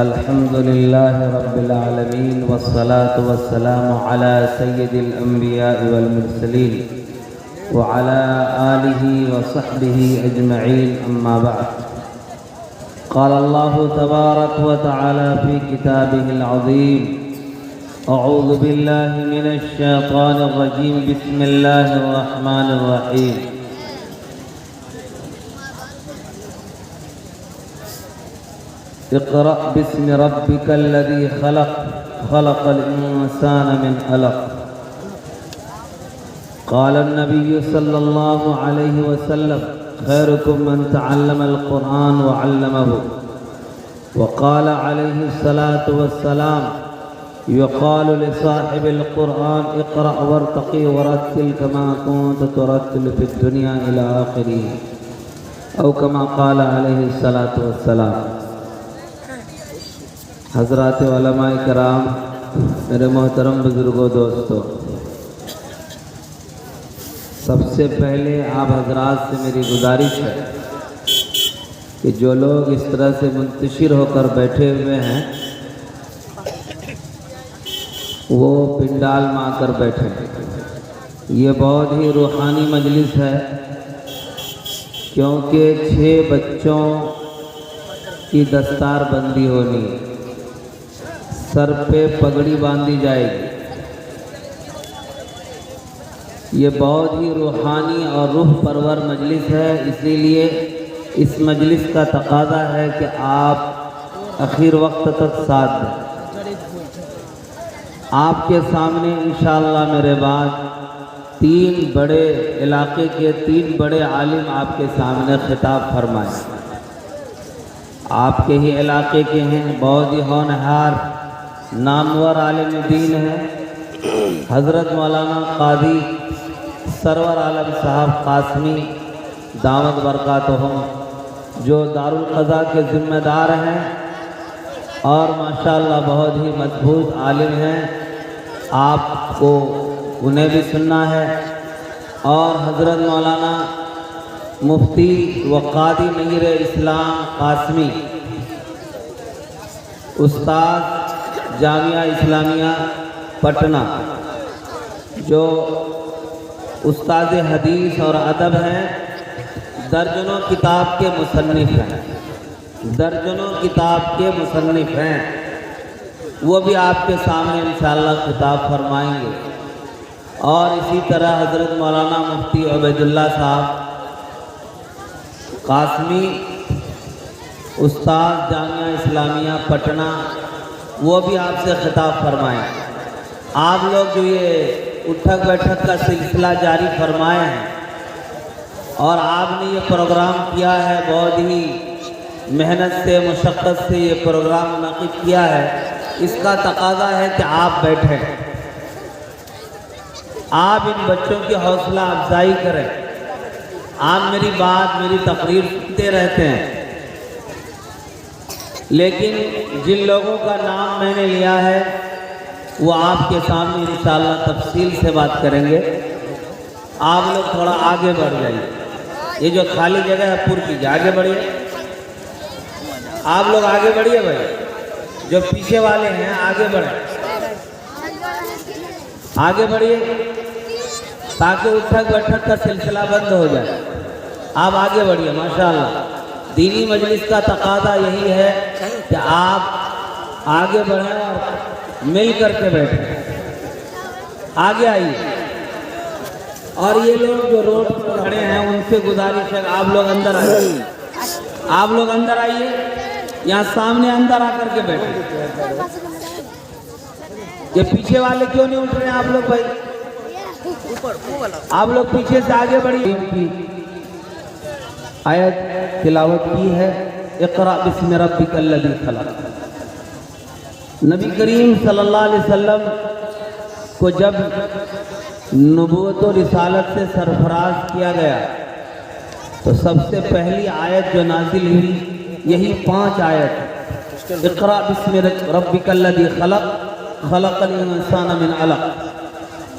الحمد لله رب العالمين والصلاة والسلام على سيد الأنبياء والمرسلين وعلى آله وصحبه أجمعين أما بعد. قال الله تبارك وتعالى في كتابه العظيم: أعوذ بالله من الشيطان الرجيم. بسم الله الرحمن الرحيم. اقرأ باسم ربك الذي خلق خلق الإنسان من علق. قال النبي صلى الله عليه وسلم: خيركم من تعلم القرآن وعلمه. وقال عليه الصلاة والسلام: يقال لصاحب القرآن: اقرأ وارتقي ورتل كما كنت ترتل في الدنيا إلى آخره، أو كما قال عليه الصلاة والسلام. حضرات علماء کرام، میرے محترم بزرگوں، دوستوں، سب سے پہلے آپ حضرات سے میری گزارش ہے کہ جو لوگ اس طرح سے منتشر ہو کر بیٹھے ہوئے ہیں وہ پنڈال میں آ کر بیٹھے. یہ بہت ہی روحانی مجلس ہے، کیونکہ 6 بچوں کی دستار بندی ہونی، سر پہ پگڑی باندھی جائے گی. یہ بہت ہی روحانی اور روح پرور مجلس ہے، اسی لیے اس مجلس کا تقاضا ہے کہ آپ آخر وقت تک ساتھ دیں. آپ کے سامنے انشاءاللہ میرے بعد 3 بڑے علاقے کے 3 بڑے عالم آپ کے سامنے خطاب فرمائیں. آپ کے ہی علاقے کے ہیں، بہت ہی ہونہار نامور عالم دین ہیں، حضرت مولانا قاضی سرور عالم صاحب قاسمی دامت برکاتہم، جو دارالقضا کے ذمہ دار ہیں اور ماشاءاللہ بہت ہی مضبوط عالم ہیں. آپ کو انہیں بھی سننا ہے. اور حضرت مولانا مفتی و قاضی نیر اسلام قاسمی، استاد جامعہ اسلامیہ پٹنہ، جو استاد حدیث اور ادب ہیں، درجنوں کتاب کے مصنف ہیں، وہ بھی آپ کے سامنے انشاءاللہ خطاب فرمائیں گے. اور اسی طرح حضرت مولانا مفتی عبید اللہ صاحب قاسمی، استاد جامعہ اسلامیہ پٹنہ، وہ بھی آپ سے خطاب فرمائیں. آپ لوگ جو یہ اٹھک بیٹھک کا سلسلہ جاری فرمائے ہیں اور آپ نے یہ پروگرام کیا ہے، بہت ہی محنت سے مشقت سے یہ پروگرام منعقد کیا ہے، اس کا تقاضا ہے کہ آپ بیٹھیں، آپ ان بچوں کی حوصلہ افزائی کریں. آپ میری بات، میری تقریر سنتے رہتے ہیں، لیکن جن لوگوں کا نام میں نے لیا ہے وہ آپ کے سامنے انشاءاللہ تفصیل سے بات کریں گے. آپ لوگ تھوڑا آگے بڑھ جائیے، یہ جو خالی جگہ ہے پر کیجیے، آگے بڑھیے. آپ لوگ آگے بڑھیے بھائی، جو پیچھے والے ہیں آگے بڑھیں، آگے بڑھیے تاکہ اٹھک بیٹھک کا سلسلہ بند ہو جائے. آپ آگے بڑھیے. ماشاءاللہ دینی مجلس کا تقاضا یہی ہے کہ آپ آگے بڑھیں اور مل کر کے بیٹھیں. آگے آئیے. اور یہ لوگ جو روڈ پر کھڑے ہیں ان سے گزارش ہے آپ لوگ اندر آئیے، آپ لوگ اندر آئیے، یہاں سامنے اندر آ کر کے بیٹھیں. یہ پیچھے والے کیوں نہیں اٹھ رہے ہیں آپ لوگ بھائی؟ آپ لوگ پیچھے سے آگے بڑھیے. آیت تلاوت کی ہے: اقرأ بسم ربک الذی خلق. نبی کریم صلی اللہ علیہ وسلم کو جب نبوت و رسالت سے سرفراز کیا گیا تو سب سے پہلی آیت جو نازل ہوئی یہی 5 آیت: اقرأ بسم ربک الذی خلق خلق الانسان من علق،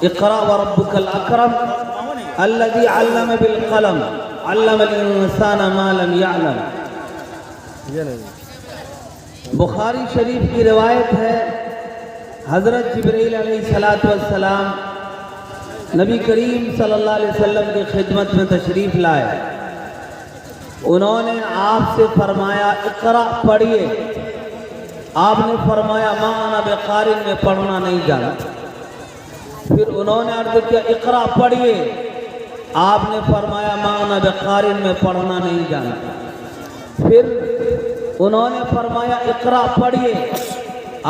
اقرأ وربک الاکرم الذی علم بالقلم علم الانسان ما لم يعلم. بخاری شریف کی روایت ہے، حضرت جبرائیل علیہ السلام نبی کریم صلی اللہ علیہ وسلم کی خدمت میں تشریف لائے. انہوں نے آپ سے فرمایا اقرا پڑھیے. آپ نے فرمایا ما انا بقارئ، میں پڑھنا نہیں جانتا. پھر انہوں نے عرض کیا اقرا پڑھیے. آپ نے فرمایا ما انا بقارئ، میں پڑھنا نہیں جانتا. پھر انہوں نے فرمایا اقرا پڑھیے.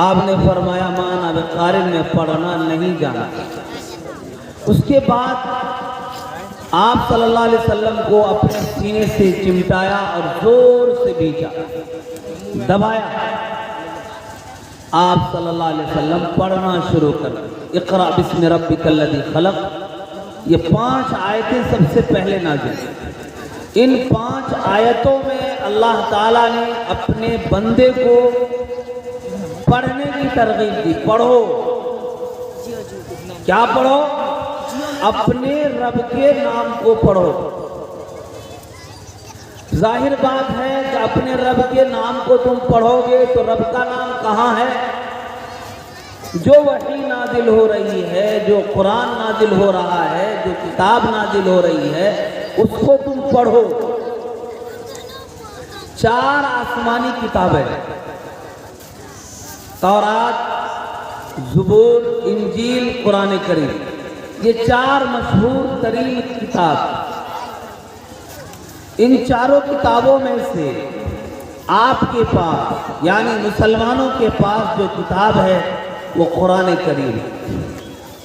آپ نے فرمایا ما انا بقارئ، میں پڑھنا نہیں جانتا. اس کے بعد آپ صلی اللہ علیہ وسلم کو اپنے سینے سے چمٹایا اور زور سے بھیجا، دبایا. آپ صلی اللہ علیہ وسلم پڑھنا شروع کر دیا. اقرا بسم ربک الذی خلق. یہ 5 آیتیں سب سے پہلے نازل. ان 5 آیتوں میں اللہ تعالیٰ نے اپنے بندے کو پڑھنے کی ترغیب دی. پڑھو. کیا پڑھو؟ اپنے رب کے نام کو پڑھو. ظاہر بات ہے کہ اپنے رب کے نام کو تم پڑھو گے تو رب کا نام کہاں ہے؟ جو وحی نازل ہو رہی ہے، جو قرآن نازل ہو رہا ہے، جو کتاب نازل ہو رہی ہے، اس کو تم پڑھو. 4 آسمانی کتابیں، تورات، زبور، انجیل، قرآن کریم، یہ 4 مشہور ترین کتاب. ان 4 کتابوں میں سے آپ کے پاس یعنی مسلمانوں کے پاس جو کتاب ہے وہ قرآن کریم.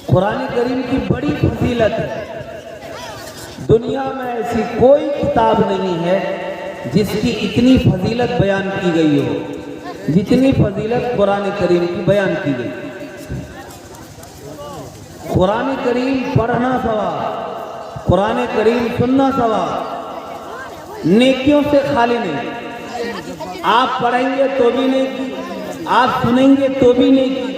قرآن کریم کی بڑی فضیلت ہے. دنیا میں ایسی کوئی کتاب نہیں ہے جس کی اتنی فضیلت بیان کی گئی ہو جتنی فضیلت قرآن کریم کی بیان کی گئی. قرآن کریم پڑھنا ثواب، قرآن کریم سننا ثواب. نیکیوں سے خالی نہیں. آپ پڑھیں گے تو بھی نیکی، آپ سنیں گے تو بھی نیکی.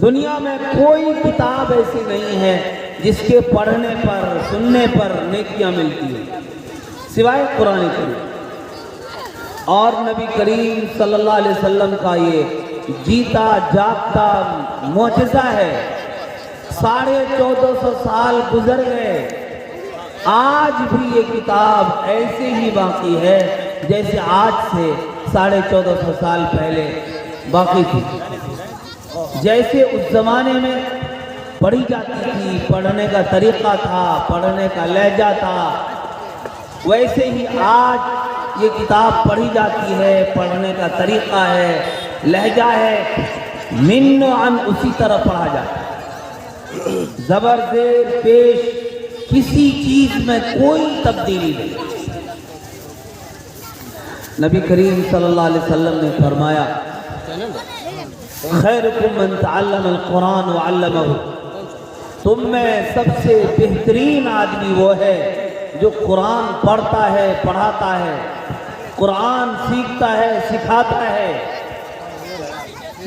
دنیا میں کوئی کتاب ایسی نہیں ہے جس کے پڑھنے پر، سننے پر نیکیاں ملتی ہیں سوائے قرآن کریم. اور نبی کریم صلی اللہ علیہ وسلم کا یہ جیتا جاگتا معجزہ ہے. 1450 سال گزر گئے، آج بھی یہ کتاب ایسے ہی باقی ہے جیسے آج سے 1450 سال پہلے باقی تھی. جیسے اس زمانے میں پڑھی جاتی تھی، پڑھنے کا طریقہ تھا، پڑھنے کا لہجہ تھا، ویسے ہی آج یہ کتاب پڑھی جاتی ہے، پڑھنے کا طریقہ ہے، لہجہ ہے، من و عن اسی طرح پڑھا جاتا ہے. زبر زیر پیش کسی چیز میں کوئی تبدیلی نہیں. نبی کریم صلی اللہ علیہ وسلم نے فرمایا خیرکم من تعلم القرآن وعلمہ. تم میں سب سے بہترین آدمی وہ ہے جو قرآن پڑھتا ہے، پڑھاتا ہے، قرآن سیکھتا ہے، سکھاتا ہے.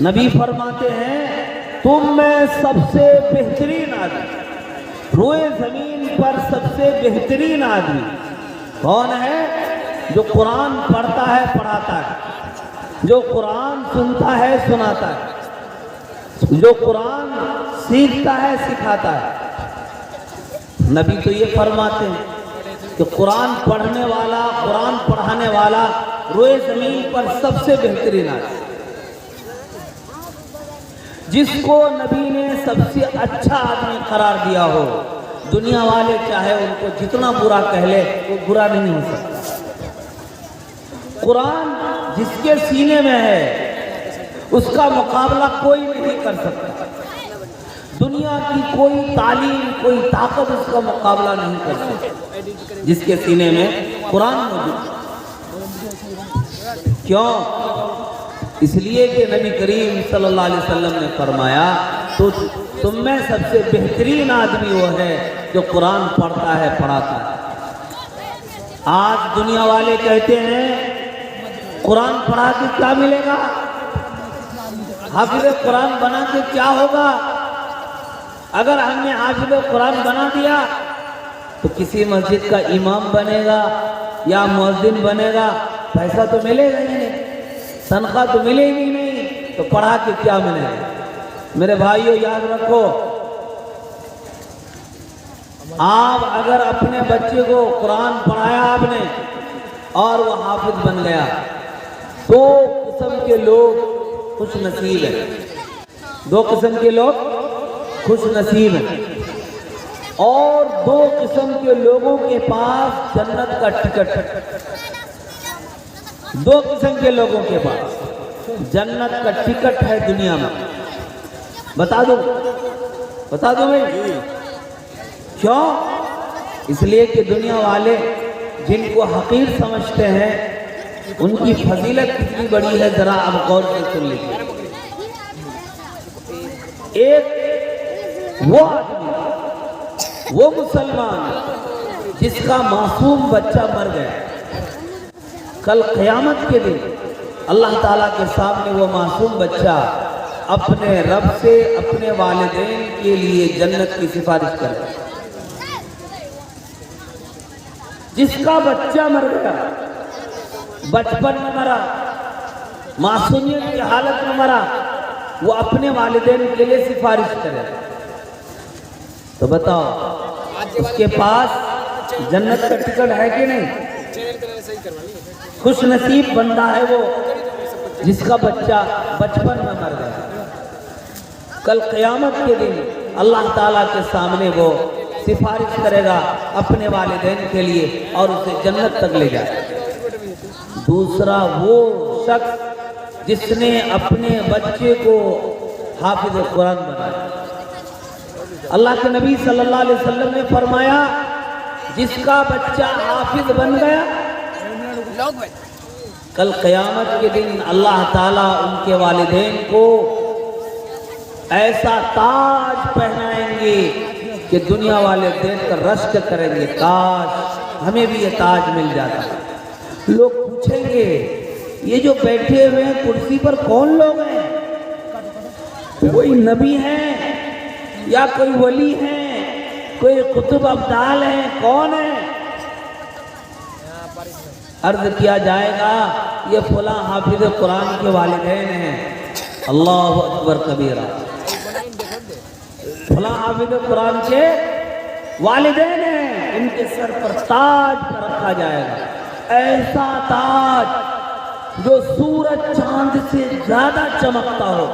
نبی فرماتے ہیں تم میں سب سے بہترین آدمی، روئے زمین پر سب سے بہترین آدمی کون ہے؟ جو قرآن پڑھتا ہے، پڑھاتا ہے، جو قرآن سنتا ہے، سناتا ہے، جو قرآن سیکھتا ہے، سکھاتا ہے. نبی تو یہ فرماتے ہیں کہ قرآن پڑھنے والا، قرآن پڑھانے والا روئے زمین پر سب سے بہترین آدمی. جس کو نبی نے سب سے اچھا آدمی قرار دیا ہو، دنیا والے چاہے ان کو جتنا برا کہہ لے وہ برا نہیں ہو سکتا. قرآن جس کے سینے میں ہے اس کا مقابلہ کوئی نہیں کر سکتا. دنیا کی کوئی تعلیم، کوئی طاقت اس کا مقابلہ نہیں کر سکتی جس کے سینے میں قرآن موجود. کیوں؟ اس لیے کہ نبی کریم صلی اللہ علیہ وسلم نے فرمایا تو تم میں سب سے بہترین آدمی وہ ہے جو قرآن پڑھتا ہے، پڑھاتا ہے. آج دنیا والے کہتے ہیں قرآن پڑھا کے کیا ملے گا، حافظ قرآن بنا کے کیا ہوگا. اگر ہم نے حافظ قرآن بنا دیا تو کسی مسجد کا امام بنے گا یا مؤذن بنے گا، پیسہ تو ملے گا ہی نہیں. تنخواہ تو ملے گی نہیں تو پڑھا کے کیا ملے گا؟ میرے بھائیو یاد رکھو، آپ اگر اپنے بچے کو قرآن پڑھایا آپ نے اور وہ حافظ بن گیا، دو قسم کے لوگ خوش نصیب ہیں، دو قسم کے لوگ خوش نصیب ہیں، اور دو قسم کے لوگوں کے پاس جنت کا ٹکٹ ہے۔ دو قسم کے لوگوں کے پاس جنت کا ٹکٹ ہے دنیا میں۔ بتا دو بھائی کیوں؟ اس لیے کہ دنیا والے جن کو حقیر سمجھتے ہیں ان کی فضیلت کتنی بڑی ہے، ذرا اب غور سے سن لیجیے۔ ایک وہ آدمی، وہ مسلمان جس کا معصوم بچہ مر گیا، کل قیامت کے دن اللہ تعالیٰ کے سامنے وہ معصوم بچہ اپنے رب سے اپنے والدین کے لیے جنت کی سفارش کرے۔ جس کا بچہ مر گیا، بچپن میں مرا، معصومیت کی حالت میں مرا، وہ اپنے والدین کے لیے سفارش کرے، تو بتاؤ اس کے پاس جنت کا ٹکٹ ہے کہ نہیں؟ خوش نصیب بندہ ہے وہ جس کا بچہ بچپن میں مر گیا۔ کل قیامت کے دن اللہ تعالیٰ کے سامنے وہ سفارش کرے گا اپنے والدین کے لیے اور اسے جنت تک لے جائے۔ دوسرا وہ شخص جس نے اپنے بچے کو حافظ قرآن بنایا۔ اللہ کے نبی صلی اللہ علیہ وسلم نے فرمایا جس کا بچہ حافظ بن گیا، کل قیامت کے دن اللہ تعالیٰ ان کے والدین کو ایسا تاج پہنائیں گے کہ دنیا والے دیکھ کر رشک کریں گے، کاش ہمیں بھی یہ تاج مل جاتا۔ لوگ پوچھیں گے یہ جو بیٹھے ہوئے ہیں کرسی پر کون لوگ ہیں؟ کوئی نبی ہیں یا کوئی ولی ہیں، کوئی قطب ابدال ہیں، کون ہیں؟ عرض کیا جائے گا یہ فلاں حافظ قرآن کے والدین ہیں۔ اللہ اکبر کبیرہ، فلاں حافظ قرآن کے والدین ہیں، ان کے سر پر تاج رکھا جائے گا، ایسا تاج جو سورج چاند سے زیادہ چمکتا ہو،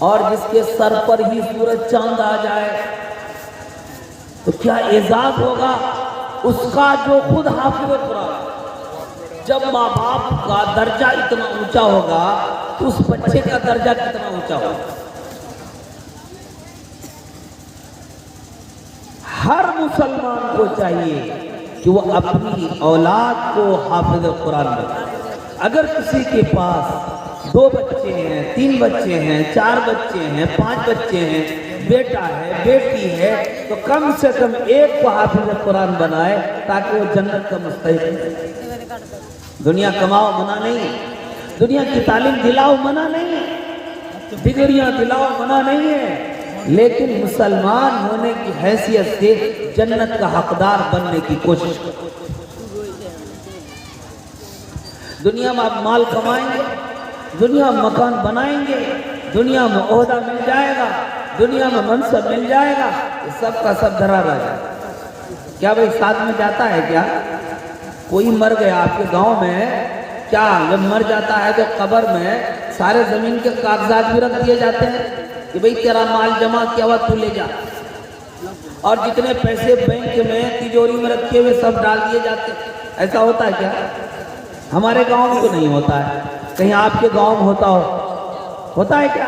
اور جس کے سر پر ہی سورج چاند آ جائے تو کیا اعزاز ہوگا اس کا جو خود حافظ قرآن۔ جب ماں باپ کا درجہ اتنا اونچا ہوگا تو اس بچے کا درجہ کتنا اونچا ہوگا۔ ہر مسلمان کو چاہیے کہ وہ اپنی اولاد کو حافظ قرآن بنائے۔ اگر کسی کے پاس 2 بچے ہیں، 3 بچے ہیں، 4 بچے ہیں، 5 بچے ہیں، بیٹا ہے، بیٹی ہے، تو کم سے کم ایک کو حافظ قرآن بنائے تاکہ وہ جنت کا مستحق ہے۔ دنیا کماؤ منع نہیں، دنیا کی تعلیم دلاؤ منع نہیں ہے، ڈگریاں دلاؤ منع نہیں ہے، لیکن مسلمان ہونے کی حیثیت سے جنت کا حقدار بننے کی کوشش کرو۔ دنیا میں آپ مال کمائیں گے، دنیا میں مکان بنائیں گے، دنیا میں عہدہ مل جائے گا، دنیا میں منصب مل جائے گا، یہ سب کا سب دھرا رہ جائے گا۔ کیا بھائی ساتھ میں جاتا ہے کیا؟ کوئی مر گیا آپ کے گاؤں میں، کیا جب مر جاتا ہے تو قبر میں سارے زمین کے کاغذات بھی رکھ دیے جاتے ہیں کہ بھئی تیرا مال جمع کیا ہوا تو لے جا، اور جتنے پیسے بینک میں تجوری میں رکھے ہوئے سب ڈال دیے جاتے ہیں؟ ایسا ہوتا ہے کیا؟ ہمارے گاؤں میں تو نہیں ہوتا ہے، کہیں آپ کے گاؤں میں ہوتا ہے کیا؟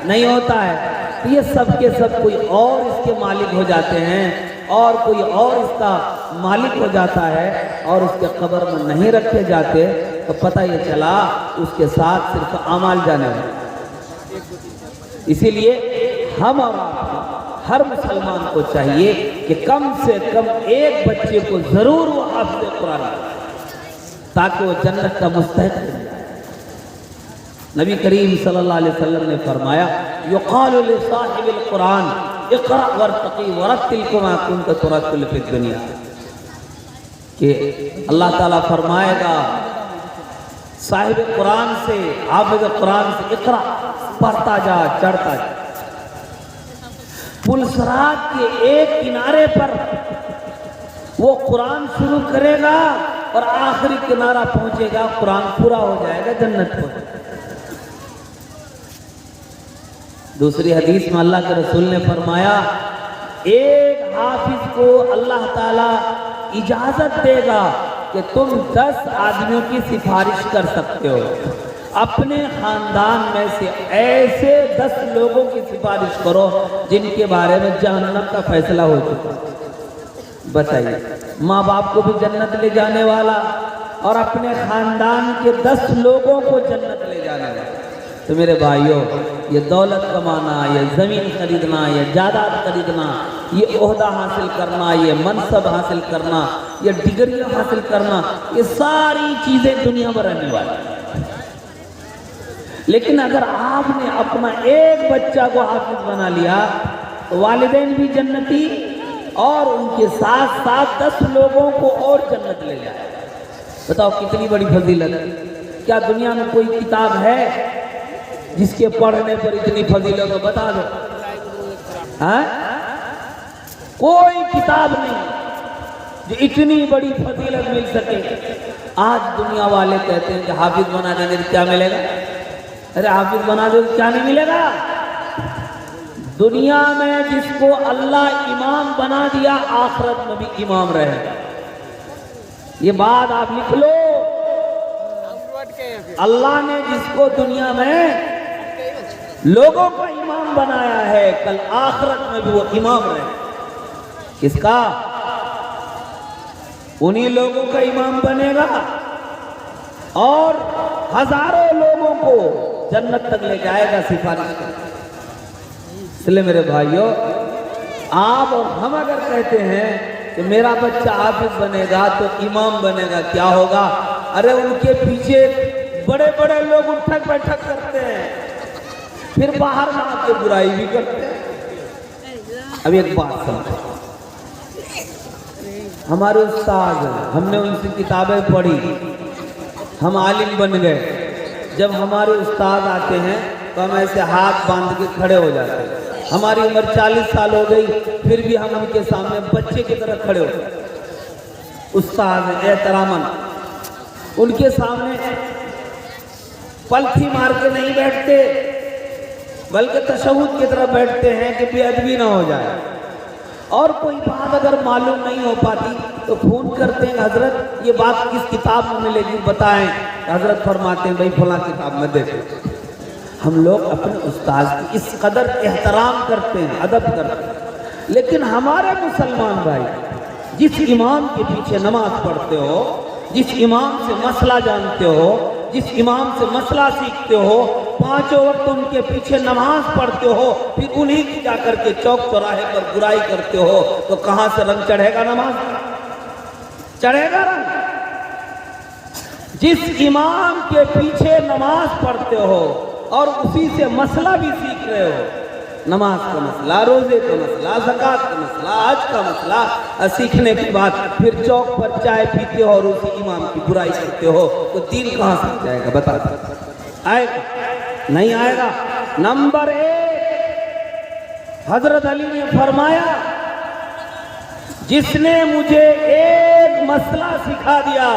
نہیں ہوتا ہے۔ تو یہ سب کے سب کوئی اور اس کے مالک ہو جاتے ہیں، اور کوئی اور اس کا مالک ہو جاتا ہے، اور اس کے قبر میں نہیں رکھے جاتے، تو پتہ یہ چلا اس کے ساتھ صرف اعمال جانے والے۔ اسی لیے ہم اور آپ ہر مسلمان کو چاہیے کہ کم سے کم ایک بچے کو ضرور وہ حافظ قرآن بنائے تاکہ وہ جنت کا مستحق بن جائے۔ نبی کریم صلی اللہ علیہ وسلم نے فرمایا یقال لصاحب القرآن اقرأ وارتقی ورتل کما کنت ترتل فی الدنیا، کہ اللہ تعالیٰ فرمائے گا صاحب قرآن سے، حافظ قرآن سے اقرا پڑھتا جا، چڑھتا جا۔ پلسرات کے ایک کنارے پر وہ قرآن شروع کرے گا اور آخری کنارہ پہنچے گا، قرآن پورا ہو جائے گا، جنت پہنچے گا۔ دوسری حدیث میں اللہ کے رسول نے فرمایا ایک حافظ کو اللہ تعالیٰ اجازت دے گا کہ تم 10 آدمیوں کی سفارش کر سکتے ہو، اپنے خاندان میں سے ایسے 10 لوگوں کی سفارش کرو جن کے بارے میں جہنم کا فیصلہ ہو چکا۔ بتائیے، ماں باپ کو بھی جنت لے جانے والا اور اپنے خاندان کے 10 لوگوں کو جنت لے جانے والا۔ تو میرے بھائیوں، یہ دولت کمانا، یہ زمین خریدنا، یہ جائیداد خریدنا، یہ عہدہ حاصل کرنا، یہ منصب حاصل کرنا، یہ ڈگریاں حاصل کرنا، یہ ساری چیزیں دنیا میں رہنے والی ہیں۔ لیکن اگر آپ نے اپنا ایک بچہ کو حافظ بنا لیا تو والدین بھی جنتی اور ان کے ساتھ ساتھ 10 لوگوں کو اور جنت لے جائے۔ بتاؤ کتنی بڑی فضیلت ہے۔ کیا دنیا میں کوئی کتاب ہے جس کے پڑھنے پر اتنی فضیلت ہو؟ بتا دو، ہاں؟ کوئی کتاب نہیں جو اتنی بڑی فضیلت مل سکے۔ آج دنیا والے کہتے ہیں کہ حافظ بنا دینے سے کیا ملے گا؟ ارے حافظ بنا دے تو کیا نہیں ملے گا؟ دنیا میں جس کو اللہ امام بنا دیا، آخرت میں بھی امام رہے گا۔ یہ بات آپ لکھ لو، اللہ نے جس کو دنیا میں لوگوں کا امام بنایا ہے، کل آخرت میں بھی وہ امام رہے گا۔ کس کا؟ انہی لوگوں کا امام بنے گا اور ہزاروں لوگوں کو جنت تک لے جائے گا سفارش کر کے۔ اس لیے میرے بھائیوں، آپ اور ہم اگر کہتے ہیں کہ میرا بچہ حافظ بنے گا تو امام بنے گا، کیا ہوگا؟ ارے ان کے پیچھے بڑے بڑے لوگ اٹھک بیٹھک کرتے ہیں، پھر باہر میں آ کے برائی بھی کرتے ہیں۔ اب ایک بات سمجھو، ہمارے استاد، ہم نے ان سے کتابیں پڑھی، ہم عالم بن گئے۔ جب ہمارے استاد آتے ہیں تو ہم ایسے ہاتھ باندھ کے کھڑے ہو جاتے ہیں۔ ہماری عمر 40 سال ہو گئی، پھر بھی ہم ان کے سامنے بچے کی طرح کھڑے ہو جاتے ہیں۔ استاد احتراماً ان کے سامنے پلتھی مار کے نہیں بیٹھتے، بلکہ تشہد کی طرح بیٹھتے ہیں کہ بے ادبی نہ ہو جائے۔ اور کوئی بات اگر معلوم نہیں ہو پاتی تو فون کرتے ہیں، حضرت یہ بات کس کتاب میں ملے گی بتائیں۔ حضرت فرماتے ہیں بھائی فلاں کتاب میں دیکھو۔ ہم لوگ اپنے استاد کی اس قدر احترام کرتے ہیں، ادب کرتے ہیں۔ لیکن ہمارے مسلمان بھائی، جس امام کے پیچھے نماز پڑھتے ہو، جس امام سے مسئلہ جانتے ہو، جس امام سے مسئلہ سیکھتے ہو، 5 وقت ان کے پیچھے نماز پڑھتے ہو، پھر انہی کی جا کر کے چوک چوراہے پر برائی کرتے ہو، تو کہاں سے رنگ چڑھے گا؟ نماز چڑھے گا رنگ؟ جس امام کے پیچھے نماز پڑھتے ہو اور اسی سے مسئلہ بھی سیکھ رہے ہو، نماز کا مسئلہ، روزے کا مسئلہ، زکوٰۃ کا مسئلہ، حج کا مسئلہ سیکھنے کے بعد پھر چوک پر چائے پیتے ہو اور اسی امام کی برائی کرتے ہو، تو دین کہاں سے جائے گا؟ بتا دو، آئے گا؟ نہیں آئے گا۔ نمبر 1، حضرت علی نے فرمایا جس نے مجھے ایک مسئلہ سکھا دیا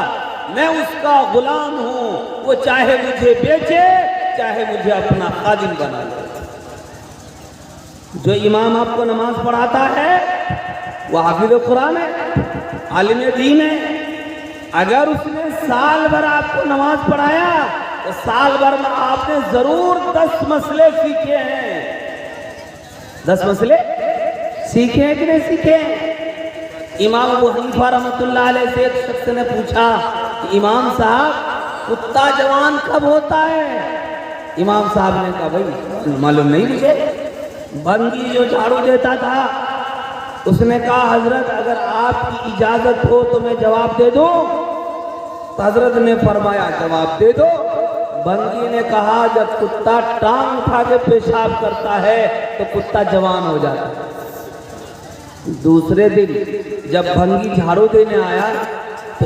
میں اس کا غلام ہوں، وہ چاہے مجھے بیچے چاہے مجھے اپنا خادم بنا لے۔ جو امام آپ کو نماز پڑھاتا ہے وہ حافظ قرآن ہے، عالم دین ہے۔ اگر اس نے سال بھر آپ کو نماز پڑھایا تو سال بھر میں آپ نے ضرور 10 مسئلے سیکھے ہیں۔ 10 مسئلے سیکھے ہیں کہ نہیں سیکھے؟ امام ابو حنیفہ رحمۃ اللہ علیہ سے ایک شخص نے پوچھا کہ امام صاحب کتا جوان کب ہوتا ہے؟ امام صاحب نے کہا بھائی معلوم نہیں مجھے۔ بھنگی جو جھاڑو دیتا تھا اس نے کہا حضرت اگر آپ کی اجازت ہو تو میں جواب دے دوں؟ تو حضرت نے فرمایا جواب دے دو۔ بھنگی نے کہا جب کتا ٹانگ اٹھا کے پیشاب کرتا ہے تو کتا جوان ہو جاتا ہے۔ دوسرے دن جب بھنگی جھاڑو دینے آیا تو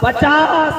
50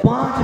5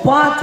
5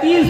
30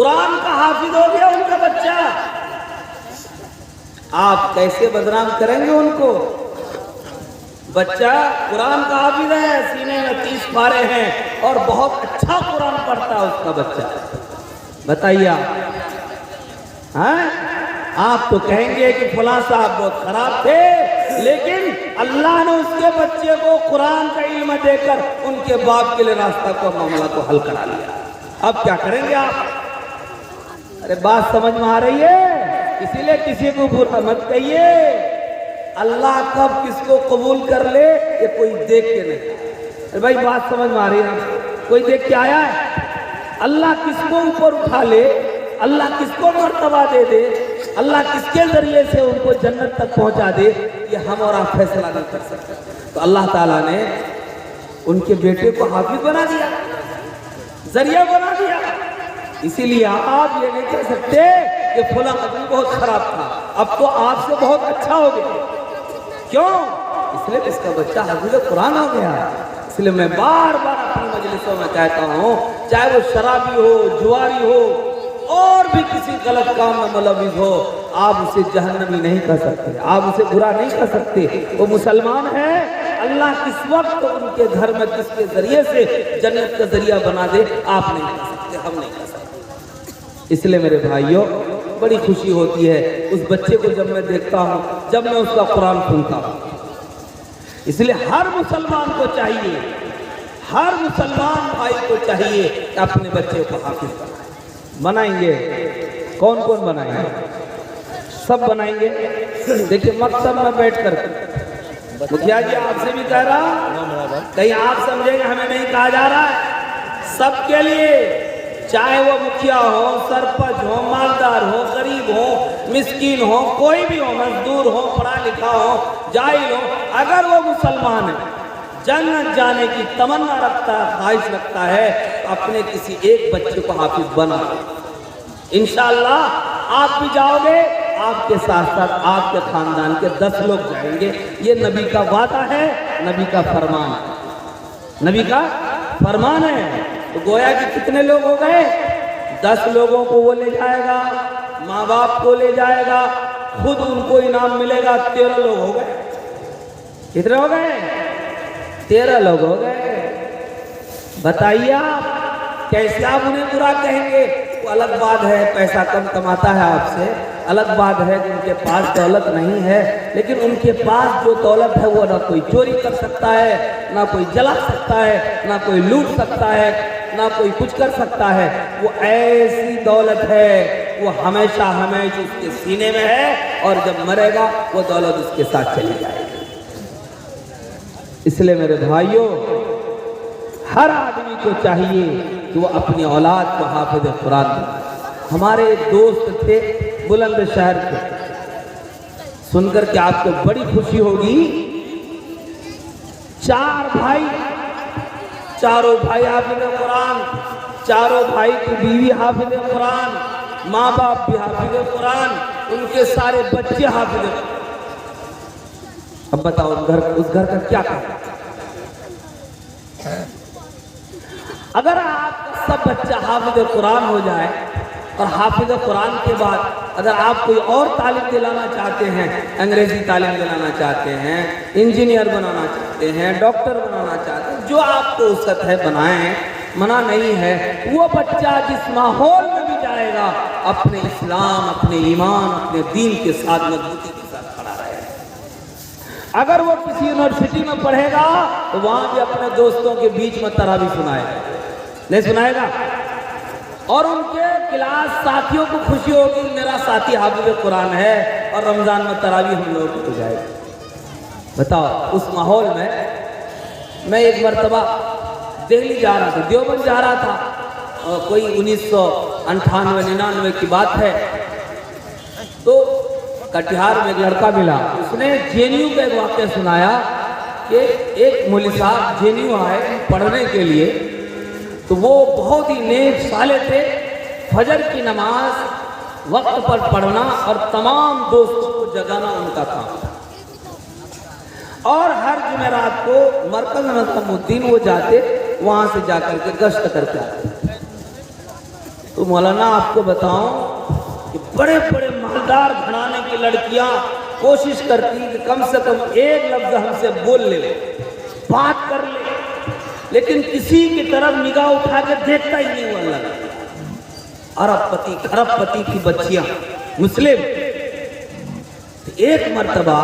قرآن کا حافظ ہو گیا ان کا بچہ، آپ کیسے بدنام کریں گے ان کو؟ بچہ قرآن کا حافظ ہے، سینے میں 30 پارے ہیں اور بہت اچھا قرآن پڑھتا ہے اس کا بچہ، بتائیے آپ تو کہیں گے کہ فلاں صاحب بہت خراب تھے، لیکن اللہ نے اس کے بچے کو قرآن کا علم دے کر ان کے باپ کے لیے راستہ کو معاملہ کو حل کرا لیا۔ اب کیا کریں گے آپ؟ ارے بات سمجھ میں آ رہی ہے؟ اسی لیے کسی کو برا مت کہیے، اللہ کب کس کو قبول کر لے یہ کوئی دیکھ کے نہیں۔ ارے بھائی بات سمجھ میں آ رہی ہے؟ کوئی دیکھ کے آیا ہے؟ اللہ کس کو اوپر اٹھا لے، اللہ کس کو مرتبہ دے دے، اللہ کس کے ذریعے سے ان کو جنت تک پہنچا دے، یہ ہم اور آپ فیصلہ نہیں کر سکتے۔ تو اللہ تعالیٰ نے ان کے بیٹے کو حافظ بنا دیا، ذریعہ بنا دیا۔ اسی لیے آپ یہ نہیں کہہ سکتے کہ فلاں آدمی بہت خراب تھا، اب تو آپ سے بہت اچھا ہو گیا۔ کیوں؟ اس لیے اس کا بچہ حافظ قرآن ہو گیا۔ اس لیے میں بار بار اپنی مجلسوں میں کہتا ہوں، چاہے وہ شرابی ہو، جواری ہو، اور بھی کسی غلط کام میں ملوث ہو، آپ اسے جہنمی نہیں کر سکتے، آپ اسے برا نہیں کر سکتے۔ وہ مسلمان ہے، اللہ کس وقت ان کے گھر میں کس کے ذریعے سے جنت کا ذریعہ بنا دے، آپ نہیں کر سکتے، ہم نہیں کر سکتے۔ اس لیے میرے بھائیوں بڑی خوشی ہوتی ہے اس بچے کو جب میں دیکھتا ہوں، جب میں اس کا قرآن سنتا ہوں۔ اس لیے ہر مسلمان کو چاہیے، ہر مسلمان بھائی کو چاہیے کہ اپنے بچے کو حافظ بنائیں گے۔ کون کون بنائیں گے؟ سب بنائیں گے۔ دیکھیں مکتب میں بیٹھ کر مکھیا جی آپ سے بھی کہہ رہا، کہیں آپ سمجھیں گے ہمیں نہیں کہا جا رہا ہے، سب کے لیے، چاہے وہ مکھیا ہو، سرپنچ ہو، مالدار ہو، غریب ہو، مسکین ہو، کوئی بھی ہو، مزدور ہو، پڑھا لکھا ہو، جاہل ہو، اگر وہ مسلمان ہے، جنت جانے کی تمنا رکھتا ہے، خواہش رکھتا ہے، اپنے کسی ایک بچے کو حافظ بنا۔ انشاءاللہ آپ بھی جاؤ گے، آپ کے ساتھ ساتھ آپ کے خاندان کے 10 لوگ جائیں گے۔ یہ نبی کا وعدہ ہے، نبی کا فرمان ہے، نبی کا فرمان ہے۔ تو گویا کہ کتنے لوگ ہو گئے؟ 10 لوگوں کو وہ لے جائے گا، ماں باپ کو لے جائے گا، خود ان کو انعام ملے گا۔ 13 لوگ ہو گئے۔ کتنے ہو گئے؟ 13 لوگ ہو گئے۔ بتائیے آپ کیسے آپ انہیں برا کہیں گے؟ وہ الگ بات ہے پیسہ کم کماتا ہے آپ سے، الگ بات ہے کہ ان کے پاس دولت نہیں ہے، لیکن ان کے پاس جو دولت ہے وہ نہ کوئی چوری کر سکتا ہے، نہ کوئی جلا سکتا ہے، نہ کوئی لوٹ سکتا ہے، نہ کوئی کچھ کر سکتا ہے۔ وہ ایسی دولت ہے، وہ ہمیشہ ہمیشہ اس کے سینے میں ہے، اور جب مرے گا وہ دولت اس کے ساتھ چلی جائے گی۔ اس لیے میرے بھائیوں ہر آدمی کو چاہیے کہ وہ اپنی اولاد کو حافظ قرآن بنائے۔ ہمارے ایک دوست تھے بلند شہر کے، سن کر کے آپ کو بڑی خوشی ہوگی، 4 بھائی، چاروں بھائی حافظ قرآن، چاروں بھائی کی بیوی حافظ قرآن، ماں باپ بھی حافظ قرآن، ان کے سارے بچے حافظ قرآن۔ اب بتاؤ اس گھر کا کیا کہنا؟ اگر آپ کا سب بچہ حافظ قرآن ہو جائے، اور حافظ قرآن کے بعد اگر آپ کوئی اور تعلیم دلانا چاہتے ہیں، انگریزی تعلیم دلانا چاہتے ہیں، انجینئر بنانا چاہتے ہیں، ڈاکٹر بنانا چاہتے ہیں، جو آپ کو وسعت ہے بنائیں، منع نہیں ہے۔ وہ بچہ جس ماحول میں بھی جائے گا اپنے اسلام، اپنے ایمان، اپنے دین کے ساتھ مضبوطی کے ساتھ کھڑا رہے گا۔ اگر وہ کسی یونیورسٹی میں پڑھے گا تو وہاں بھی اپنے دوستوں کے بیچ میں تراویح سنائے گا، نہیں سنائے گا، اور ان کے کلاس ساتھیوں کو خوشی ہوگی میرا ساتھی حافظ قرآن ہے، اور رمضان میں تراویح ہم لوگ کو جائے گا۔ بتاؤ اس ماحول میں میں ایک مرتبہ دہلی جا رہا تھا، دیوبند جا رہا تھا، کوئی 1998-99 کی بات ہے، تو کٹیہار میں ایک لڑکا ملا، اس نے جے این یو کا ایک واقعہ سنایا کہ ایک مولوی صاحب جے این یو آئے پڑھنے کے لیے، تو وہ بہت ہی نیک صالح تھے، فجر کی نماز وقت پر پڑھنا اور تمام دوستوں کو جگانا ان کا کام تھا، اور ہر جمعرات کو مرکز نظام الدین وہ جاتے، وہاں سے جا کر کے گشت کر کے آتے۔ تو مولانا آپ کو بتاؤں کہ بڑے بڑے مالدار گھرانے کی لڑکیاں کوشش کرتی کہ کم سے کم ایک لفظ ہم سے بول لے، بات کر لے، لیکن کسی کی طرف نگاہ اٹھا کے دیکھتا ہی نہیں وہ اللہ۔ ارب پتی کھرب پتی کی بچیاں مسلم، ایک مرتبہ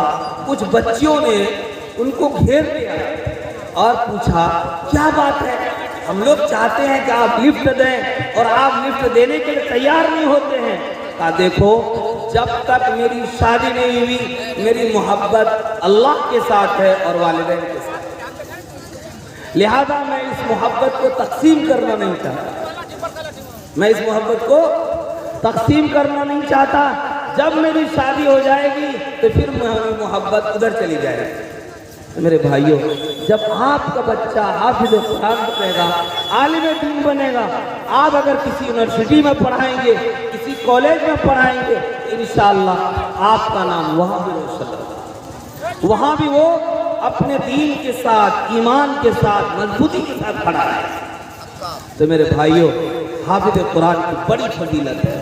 کچھ بچیوں نے ان کو گھیر لیا اور پوچھا کیا بات ہے، ہم لوگ چاہتے ہیں کہ آپ لفٹ دیں اور آپ لفٹ دینے کے لیے تیار نہیں ہوتے ہیں۔ کہا دیکھو جب تک میری شادی نہیں ہوئی میری محبت اللہ کے ساتھ ہے اور والدین کے ساتھ، لہذا میں اس محبت کو تقسیم کرنا نہیں چاہتا، میں اس محبت کو تقسیم کرنا نہیں چاہتا۔ جب میری شادی ہو جائے گی تو پھر میری محبت ادھر چلی جائے گی۔ میرے بھائیوں، جب آپ کا بچہ حافظ قرآن بنے گا، عالم دین بنے گا، آپ اگر کسی یونیورسٹی میں پڑھائیں گے، کسی کالج میں پڑھائیں گے، انشاءاللہ آپ کا نام وہاں بھی روشن ہوگا، وہاں بھی وہ اپنے دین کے ساتھ، ایمان کے ساتھ، مضبوطی کے ساتھ کھڑا ہے۔ تو میرے بھائیوں، حافظ قرآن کی بڑی فضیلت ہے۔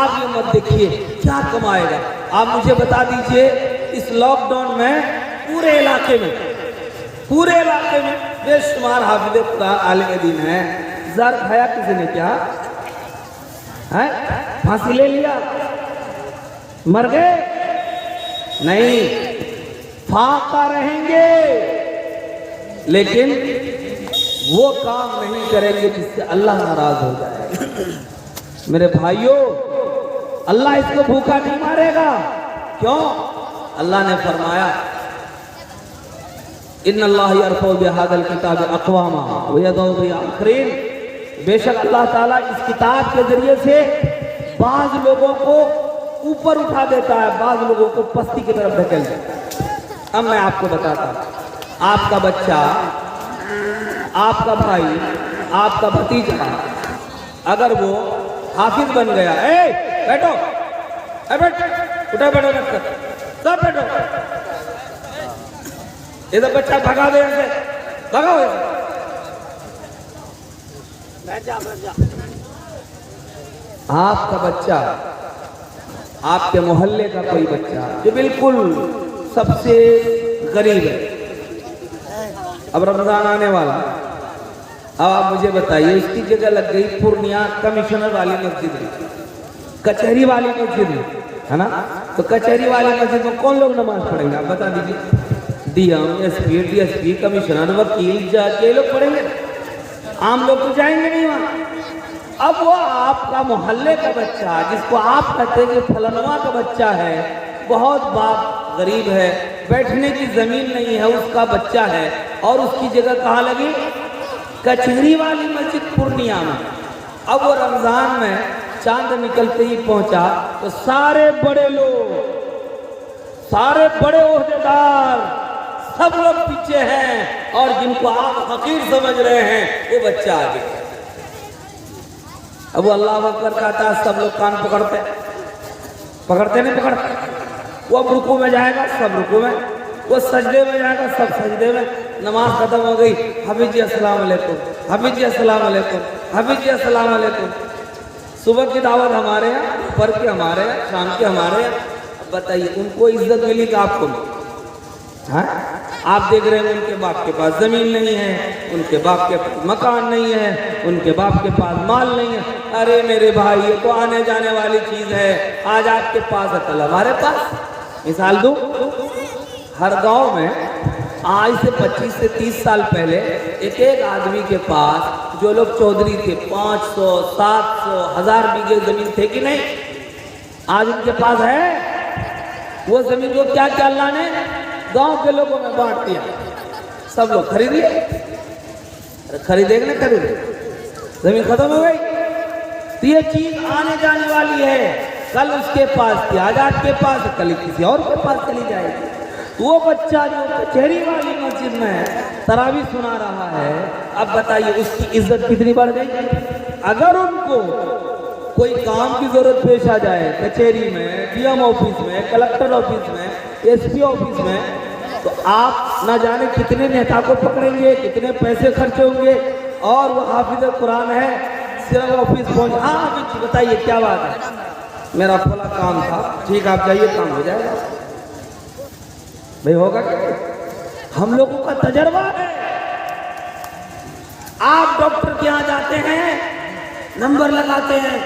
آپ یہ مت دیکھیے کیا کمائے گا، آپ مجھے بتا دیجئے اس لاک ڈاؤن میں پورے علاقے میں بے شمار حافظ قرآن عالم دین ہیں، زر کھایا کسی نے کیا؟ پھانسی لے لیا؟ مر گئے؟ نہیں، فاقہ رہیں گے لیکن وہ کام نہیں کریں گے جس سے اللہ ناراض ہو جائے۔ میرے بھائیوں، اللہ اس کو بھوکا نہیں مارے گا۔ کیوں؟ اللہ نے فرمایا ان اللہ یرفع بہذا الکتاب اقواما ویضع بہ آخرین، بے شک اللہ تعالیٰ اس کتاب کے ذریعے سے بعض لوگوں کو اوپر اٹھا دیتا ہے، بعض لوگوں کو پستی کی طرف دھکیل دیتا ہے۔ اب میں آپ کو بتاتا ہوں، آپ کا بچہ، آپ کا بھائی، آپ کا بھتیجا اگر وہ حافظ بن گیا، بیٹھو، اٹھا بیٹھو، سب بیٹھو، ادھر بچہ بھگا دے، بھگا ہو، آپ کا بچہ، آپ کے محلے کا کوئی بچہ جو بالکل سب سے غریب ہے، اب رمضان آنے والا، اب آپ مجھے بتائیے اس کی جگہ لگ گئی پورنیہ کمشنر والی مسجد میں، کچہری والی مسجد میں، ہے نا؟ تو کچہری والی مسجد میں کون لوگ نماز پڑھیں گے؟ آپ بتا دیجیے۔ D M, S P, D S P, commissioner, وکیل، جج، یہ لوگ پڑھیں گے، عام لوگ تو جائیں گے نہیں وہاں۔ اب وہ آپ کا محلے کا بچہ جس کو آپ کہتے ہیں کہ فلانواں کا بچہ ہے، بہت باپ غریب ہے، بیٹھنے کی زمین نہیں ہے، اس کا بچہ ہے، اور اس کی جگہ کہاں لگی؟ کچہری والی مسجد پورنیہ میں۔ اب وہ رمضان میں چاند نکلتے ہی پہنچا تو سارے بڑے لوگ، سارے بڑے عہدیدار، سب لوگ پیچھے ہیں، اور جن کو آپ حقیر سمجھ رہے ہیں وہ بچہ آگے۔ اب وہ اللہ اکبر کہتا ہے، سب لوگ کان پکڑتے نہیں پکڑتے؟ وہ اب رکوع میں جائے گا، سب رکوع میں، وہ سجدے میں جائے گا، سب سجدے میں۔ نماز ختم ہو گئی، حافظ جی السلام علیکم، حافظ جی السلام علیکم، حافظ جی السلام علیکم۔ صبح کی دعوت ہمارے ہیں، پر کے ہمارے ہیں، شام کے ہمارے ہیں۔ اب بتائیے ان کو عزت ملی کہ آپ کو ملی؟ آپ دیکھ رہے ہیں ان کے باپ کے پاس زمین نہیں ہے، ان کے باپ کے پاس مکان نہیں ہے، ان کے باپ کے پاس مال نہیں ہے۔ ارے میرے بھائی، یہ تو آنے جانے والی چیز ہے، آج آپ کے پاس ہے کل ہمارے پاس۔ مثال دوں، ہر گاؤں میں آج سے 25 سے 30 سال پہلے ایک آدمی کے پاس، جو لوگ چودھری تھے، 500، 700، 1000 بیگھے زمین تھے کہ نہیں؟ آج ان کے پاس ہے؟ وہ زمین کو کیا کیا اللہ نے گاؤں کے لوگوں میں بانٹ دیا، سب لوگ خریدیے، خریدے گا خریدے، زمین ختم ہو گئی۔ تو یہ چیز آنے جانے والی ہے، کل اس کے پاس تھی، آج آپ کے پاس ہے، کل کسی اور کے پاس چلی جائے گی۔ وہ بچہ جو کچہری والی مسجد میں تراویح سنا رہا ہے، اب بتائیے اس کی عزت کتنی بڑھ گئی؟ اگر ان کو کوئی کام کی ضرورت پیش آ جائے کچہری میں، ڈی ایم آفس میں، کلکٹر آفس میں، ایس پی آفس میں، تو آپ نہ جانے کتنے نیتا کو پکڑیں گے، کتنے پیسے خرچ ہوں گے، اور وہ حافظ قرآن ہے، صرف آفس پہنچ, ہاں حافظ جی بتائیے کیا بات ہے, میرا فلاں کام تھا, ٹھیک آپ جائیے کام ہو جائے گا. بھئی ہوگا کیا؟ ہم لوگوں کا تجربہ ہے. آپ ڈاکٹر کے یہاں جاتے ہیں, نمبر لگاتے ہیں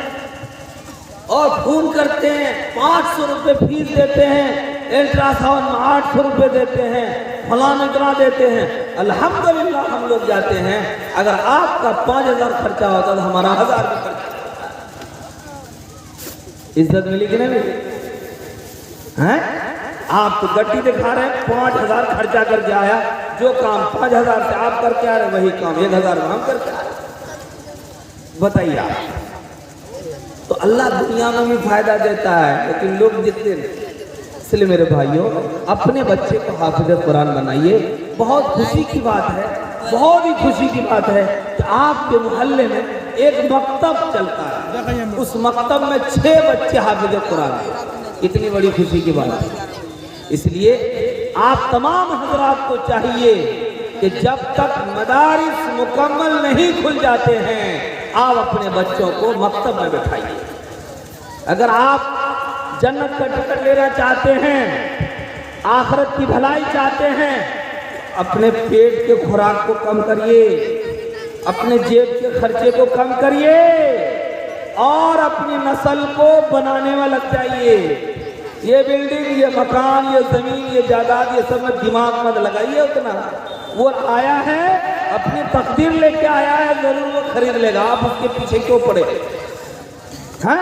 اور فون کرتے ہیں, 500 روپے فیس دیتے ہیں, الٹرا ساؤنڈ میں 800 روپے دیتے ہیں, فلاں اتنا دیتے ہیں. الحمدللہ ہم لوگ جاتے ہیں. اگر آپ کا 5000 خرچہ ہوتا تو ہمارا 1000 بھی خرچہ. عزت ملی کہ نہیں ملی؟ ہیں آپ تو گٹی دکھا رہے ہیں, 5000 خرچہ کر کے آیا, جو کام 5000 سے آپ کر کے آ رہے وہی کام 1000 میں ہم کر کے آ رہے. بتائیے آپ. تو اللہ دنیا میں بھی فائدہ دیتا ہے, لیکن لوگ جتنے نہیں. اس لیے میرے بھائیوں, اپنے بچے کو حافظ قرآن بنائیے. بہت خوشی کی بات ہے, بہت ہی خوشی کی بات ہے کہ آپ کے محلے میں ایک مکتب چلتا ہے, اس مکتب میں 6 بچے حافظ قرآن ہیں. اتنی بڑی خوشی کی بات ہے. اس لیے آپ تمام حضرات کو چاہیے کہ جب تک مدارس مکمل نہیں کھل جاتے ہیں آپ اپنے بچوں کو مکتب میں بٹھائیے. اگر آپ جنت کا ٹکٹ لینا چاہتے ہیں, آخرت کی بھلائی چاہتے ہیں, اپنے پیٹ کے خوراک کو کم کریے, اپنے جیب کے خرچے کو کم کریے اور اپنی نسل کو بنانے میں لگ جائیے. یہ بلڈنگ, یہ مکان, یہ زمین, یہ جائیداد, یہ سب میں دماغ مت لگائیے اتنا. وہ آیا ہے اپنی تقدیر لے کے آیا ہے, ضرور وہ خرید لے گا. آپ اس کے پیچھے کیوں پڑے ہیں؟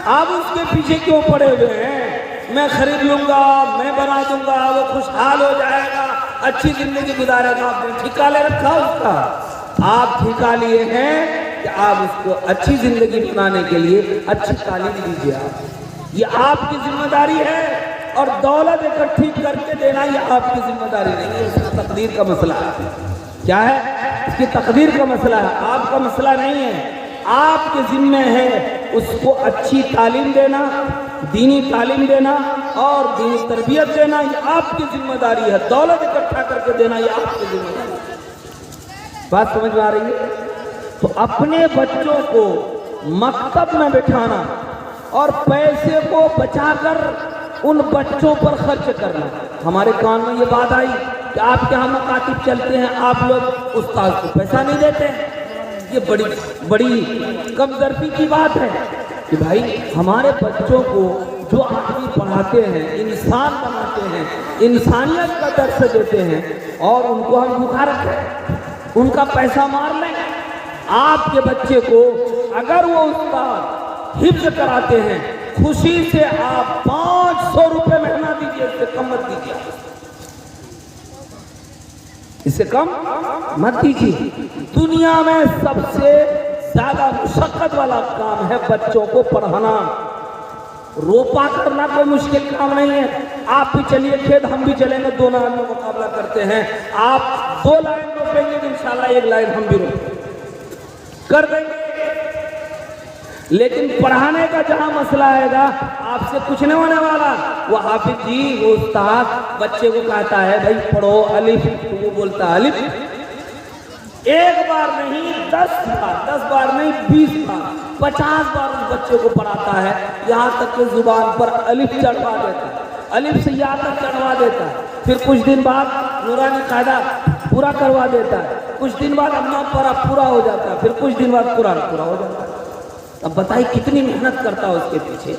آپ اس کے پیچھے کیوں پڑے ہوئے ہیں؟ میں خرید لوں گا, میں بنا دوں گا, وہ خوشحال ہو جائے گا, اچھی زندگی گزارے گا. آپ نے ٹھیکا لے رکھا اس کا. آپ ٹھیکا لیے ہیں کہ آپ اس کو اچھی زندگی بنانے کے لیے اچھی تعلیم دیجیے. یہ آپ کی ذمہ داری ہے, اور دولت اکٹھی کر کے دینا یہ آپ کی ذمہ داری نہیں ہے. اس کی تقدیر کا مسئلہ ہے. کیا ہے؟ اس کی تقدیر کا مسئلہ ہے, آپ کا مسئلہ نہیں ہے. آپ کے ذمہ ہے اس کو اچھی تعلیم دینا, دینی تعلیم دینا اور دینی تربیت دینا. یہ آپ کی ذمہ داری ہے. دولت اکٹھا کر کے دینا یہ آپ کی ذمہ داری ہے. بات سمجھ میں آ رہی ہے؟ تو اپنے بچوں کو مکتب میں بٹھانا اور پیسے کو بچا کر ان بچوں پر خرچ کرنا. ہمارے کان میں یہ بات آئی کہ آپ کے ہم مکاتب چلتے ہیں, آپ لوگ استاد کو پیسہ نہیں دیتے. یہ بڑی کمزرفی کی بات ہے کہ بھائی ہمارے بچوں کو جو آدمی پڑھاتے ہیں, انسان بناتے ہیں, انسانیت کا درس دیتے ہیں, اور ان کو ہم بھوکا رکھیں, ان کا پیسہ مار لیں. آپ کے بچے کو اگر وہ استاد حفظ کراتے ہیں, خوشی سے آپ 500 روپے مہینہ دیجیے, اس سے کم مت دیجیے. اس سے کم مت دیجیے. دنیا میں سب سے زیادہ مشقت والا کام ہے بچوں کو پڑھانا. روپا کرنا کوئی مشکل کام نہیں ہے. آپ بھی چلیے کھیت, ہم بھی چلیں گے, دونوں آدمی مقابلہ کرتے ہیں. آپ 2 لائن روپیں گے تو انشاءاللہ 1 لائن ہم بھی روپیں کر دیں گے. لیکن پڑھانے کا جہاں مسئلہ آئے گا آپ سے کچھ نہیں ہونے والا. وہ حافظ جی, وہ استاد بچے کو کہتا ہے بھائی پڑھو الف, تو وہ بولتا ہے الف. 1 بار نہیں 10 بار, 10 بار نہیں 20 بار, 50 بار اس بچے کو پڑھاتا ہے, یہاں تک کہ زبان پر الف چڑھوا دیتا ہے, الف سے یا تک چڑھوا دیتا ہے. پھر کچھ دن بعد نورانی قاعدہ پورا کروا دیتا ہے, کچھ دن بعد اما پارا پورا ہو جاتا ہے, پھر کچھ دن بعد قرآن پورا ہو جاتا ہے. اب بتائیے کتنی محنت کرتا ہے اس کے پیچھے.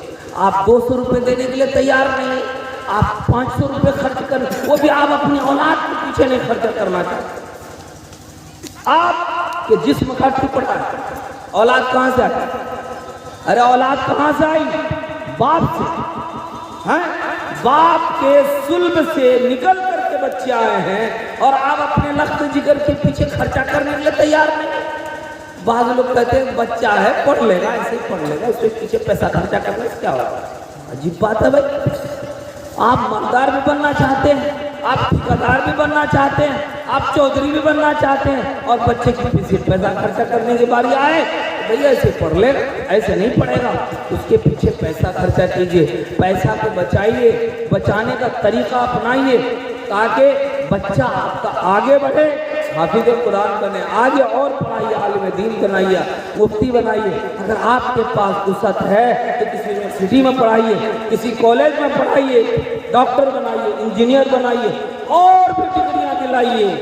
آپ 200 روپے دینے کے لیے تیار نہیں, آپ 500 روپے خرچ کر, وہ بھی آپ اپنی اولاد کے پیچھے نہیں خرچ کرنا چاہتے. آپ کے جسم کا ٹکڑا ہے, اولاد کہاں سے آئی؟ ارے اولاد کہاں سے آئی؟ باپ سے. باپ کے صلب سے نکل کر کے بچے آئے ہیں, اور آپ اپنے لخت جگر کے پیچھے خرچہ کرنے کے لیے تیار نہیں. بعض لوگ کہتے ہیں بچہ ہے پڑھ لے گا, ایسے ہی پڑھ لے گا, اس کے پیچھے پیسہ خرچہ کرنے سے کیا ہوگا؟ عجیب بات ہے بھائی. آپ مالدار بھی بننا چاہتے ہیں, آپ ٹھیکیدار بھی بننا چاہتے ہیں, آپ چودھری بھی بننا چاہتے ہیں, اور بچے کے پیچھے پیسہ خرچہ کرنے کی باری آئے بھئی ایسے پڑھ لے گا, ایسے نہیں پڑھے گا. اس کے پیچھے پیسہ خرچہ کیجئے, پیسہ کو بچائیے, بچانے کا طریقہ اپنائیے تاکہ بچہ آپ کا آگے بڑھے, حافظ قرآن بنے، آگے اور پڑھائیے، عالم دین بنائیے، مفتی بنائیے۔ اگر آپ کے پاس وسعت ہے تو کسی یونیورسٹی میں پڑھائیے، کسی کالج میں پڑھائیے، ڈاکٹر بنائیے، انجینئر بنائیے، اور بھی ڈگریاں دلائیے